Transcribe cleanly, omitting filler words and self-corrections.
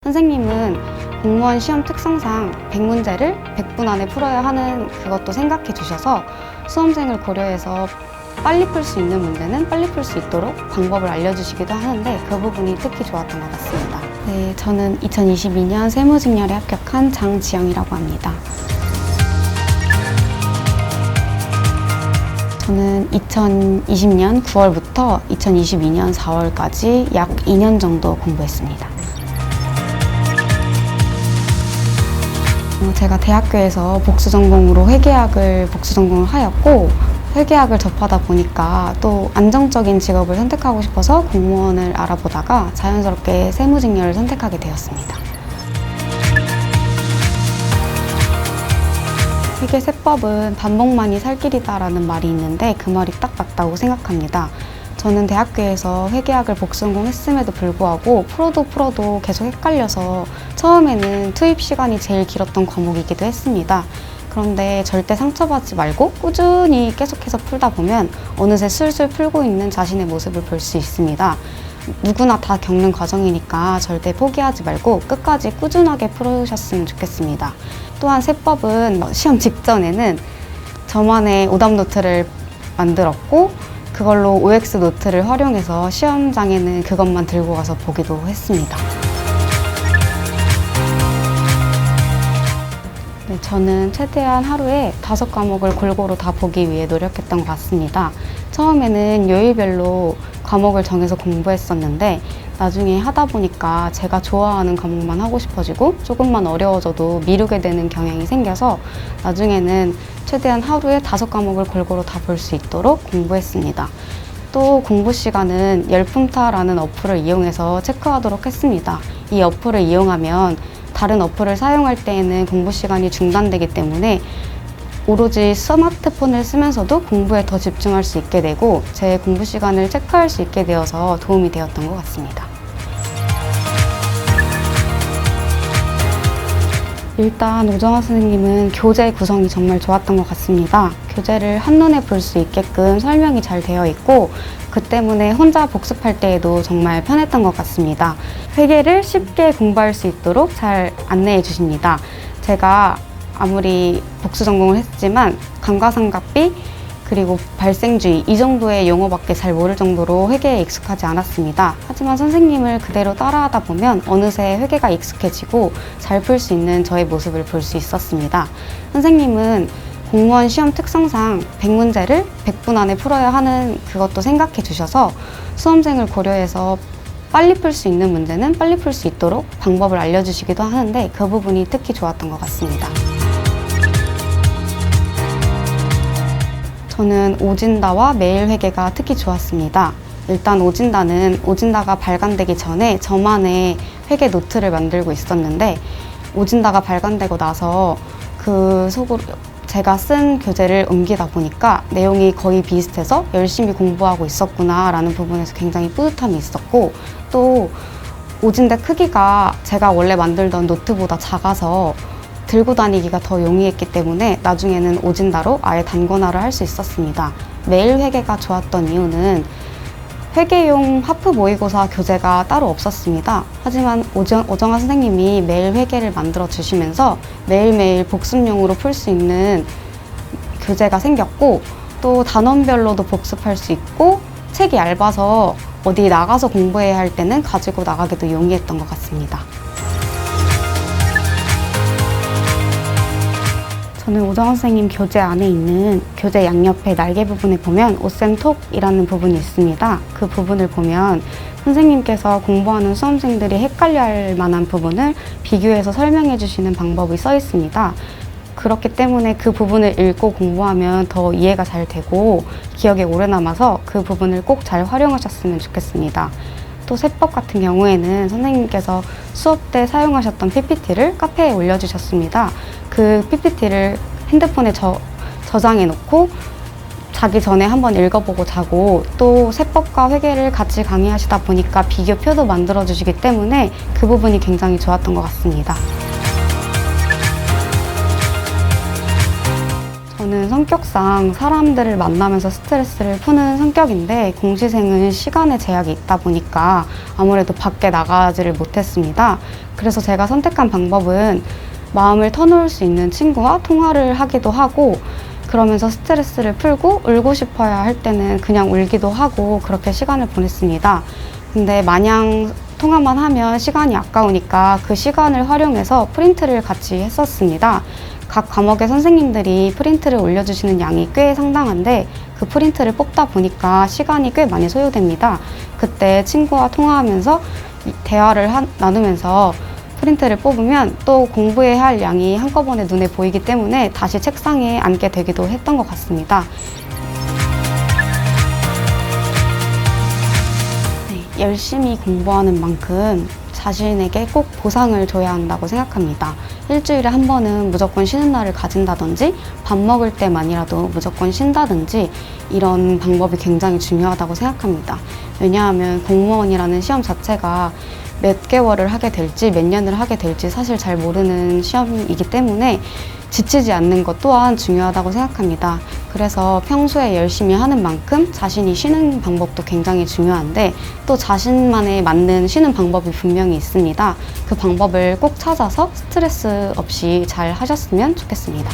선생님은 공무원 시험 특성상 100문제를 100분 안에 풀어야 하는 그것도 생각해 주셔서 수험생을 고려해서 빨리 풀 수 있는 문제는 빨리 풀 수 있도록 방법을 알려주시기도 하는데 그 부분이 특히 좋았던 것 같습니다. 네, 저는 2022년 세무직렬에 합격한 장지영이라고 합니다. 저는 2020년 9월부터 2022년 4월까지 약 2년 정도 공부했습니다. 제가 대학교에서 복수전공으로 회계학을 복수전공을 하였고 회계학을 접하다 보니까 또 안정적인 직업을 선택하고 싶어서 공무원을 알아보다가 자연스럽게 세무직렬을 선택하게 되었습니다. 회계세법은 반복만이 살 길이다라는 말이 있는데 그 말이 딱 맞다고 생각합니다. 저는 대학교에서 회계학을 복수전공했음에도 불구하고 풀어도 계속 헷갈려서 처음에는 투입 시간이 제일 길었던 과목이기도 했습니다. 그런데 절대 상처받지 말고 꾸준히 계속해서 풀다 보면 어느새 술술 풀고 있는 자신의 모습을 볼 수 있습니다. 누구나 다 겪는 과정이니까 절대 포기하지 말고 끝까지 꾸준하게 풀으셨으면 좋겠습니다. 또한 세법은 시험 직전에는 저만의 오답 노트를 만들었고 그걸로 OX 노트를 활용해서 시험장에는 그것만 들고 가서 보기도 했습니다. 네, 저는 최대한 하루에 5과목을 골고루 다 보기 위해 노력했던 것 같습니다. 처음에는 요일별로 과목을 정해서 공부했었는데 나중에 하다 보니까 제가 좋아하는 과목만 하고 싶어지고 조금만 어려워져도 미루게 되는 경향이 생겨서 나중에는 최대한 하루에 5과목을 골고루 다 볼 수 있도록 공부했습니다. 또 공부 시간은 열품타라는 어플을 이용해서 체크하도록 했습니다. 이 어플을 이용하면 다른 어플을 사용할 때에는 공부 시간이 중단되기 때문에 오로지 스마트폰을 쓰면서도 공부에 더 집중할 수 있게 되고 제 공부 시간을 체크할 수 있게 되어서 도움이 되었던 것 같습니다. 일단 오정화 선생님은 교재 구성이 정말 좋았던 것 같습니다. 교재를 한눈에 볼 수 있게끔 설명이 잘 되어 있고 그 때문에 혼자 복습할 때에도 정말 편했던 것 같습니다. 회계를 쉽게 공부할 수 있도록 잘 안내해 주십니다. 제가 아무리 복수 전공을 했지만 감가상각비 그리고 발생주의 이 정도의 용어밖에 잘 모를 정도로 회계에 익숙하지 않았습니다. 하지만 선생님을 그대로 따라하다 보면 어느새 회계가 익숙해지고 잘 풀 수 있는 저의 모습을 볼 수 있었습니다. 선생님은 공무원 시험 특성상 100문제를 100분 안에 풀어야 하는 그것도 생각해 주셔서 수험생을 고려해서 빨리 풀 수 있는 문제는 빨리 풀 수 있도록 방법을 알려주시기도 하는데 그 부분이 특히 좋았던 것 같습니다. 저는 오진다와 매일회계가 특히 좋았습니다. 일단 오진다가 발간되기 전에 저만의 회계 노트를 만들고 있었는데 오진다가 발간되고 나서 그 속으로 제가 쓴 교재를 옮기다 보니까 내용이 거의 비슷해서 열심히 공부하고 있었구나 라는 부분에서 굉장히 뿌듯함이 있었고 또 오진다 크기가 제가 원래 만들던 노트보다 작아서 들고 다니기가 더 용이했기 때문에 나중에는 오진다로 아예 단권화를 할 수 있었습니다. 매일 회계가 좋았던 이유는 회계용 하프 모의고사 교재가 따로 없었습니다. 하지만 오정화 선생님이 매일 회계를 만들어 주시면서 매일매일 복습용으로 풀 수 있는 교재가 생겼고 또 단원별로도 복습할 수 있고 책이 얇아서 어디 나가서 공부해야 할 때는 가지고 나가기도 용이했던 것 같습니다. 저는 오정화 선생님 교재 안에 있는 교재 양옆에 날개 부분에 보면 오쌤톡이라는 부분이 있습니다. 그 부분을 보면 선생님께서 공부하는 수험생들이 헷갈려할 만한 부분을 비교해서 설명해 주시는 방법이 써 있습니다. 그렇기 때문에 그 부분을 읽고 공부하면 더 이해가 잘 되고 기억에 오래 남아서 그 부분을 꼭 잘 활용하셨으면 좋겠습니다. 또 세법 같은 경우에는 선생님께서 수업 때 사용하셨던 PPT를 카페에 올려주셨습니다. 그 PPT를 핸드폰에 저장해 놓고 자기 전에 한번 읽어보고 자고 또 세법과 회계를 같이 강의하시다 보니까 비교표도 만들어 주시기 때문에 그 부분이 굉장히 좋았던 것 같습니다. 저는 성격상 사람들을 만나면서 스트레스를 푸는 성격인데 공시생은 시간의 제약이 있다 보니까 아무래도 밖에 나가지를 못했습니다. 그래서 제가 선택한 방법은 마음을 터놓을 수 있는 친구와 통화를 하기도 하고, 그러면서 스트레스를 풀고 울고 싶어야 할 때는 그냥 울기도 하고 그렇게 시간을 보냈습니다. 근데 마냥 통화만 하면 시간이 아까우니까 그 시간을 활용해서 프린트를 같이 했었습니다. 각 과목의 선생님들이 프린트를 올려주시는 양이 꽤 상당한데 그 프린트를 뽑다 보니까 시간이 꽤 많이 소요됩니다. 그때 친구와 통화하면서 대화를 나누면서 프린트를 뽑으면 또 공부해야 할 양이 한꺼번에 눈에 보이기 때문에 다시 책상에 앉게 되기도 했던 것 같습니다. 네, 열심히 공부하는 만큼 자신에게 꼭 보상을 줘야 한다고 생각합니다. 일주일에 한 번은 무조건 쉬는 날을 가진다든지, 밥 먹을 때만이라도 무조건 쉰다든지, 이런 방법이 굉장히 중요하다고 생각합니다. 왜냐하면 공무원이라는 시험 자체가 몇 개월을 하게 될지 몇 년을 하게 될지 사실 잘 모르는 시험이기 때문에 지치지 않는 것 또한 중요하다고 생각합니다. 그래서 평소에 열심히 하는 만큼 자신이 쉬는 방법도 굉장히 중요한데, 또 자신만에 맞는 쉬는 방법이 분명히 있습니다. 그 방법을 꼭 찾아서 스트레스 없이 잘 하셨으면 좋겠습니다.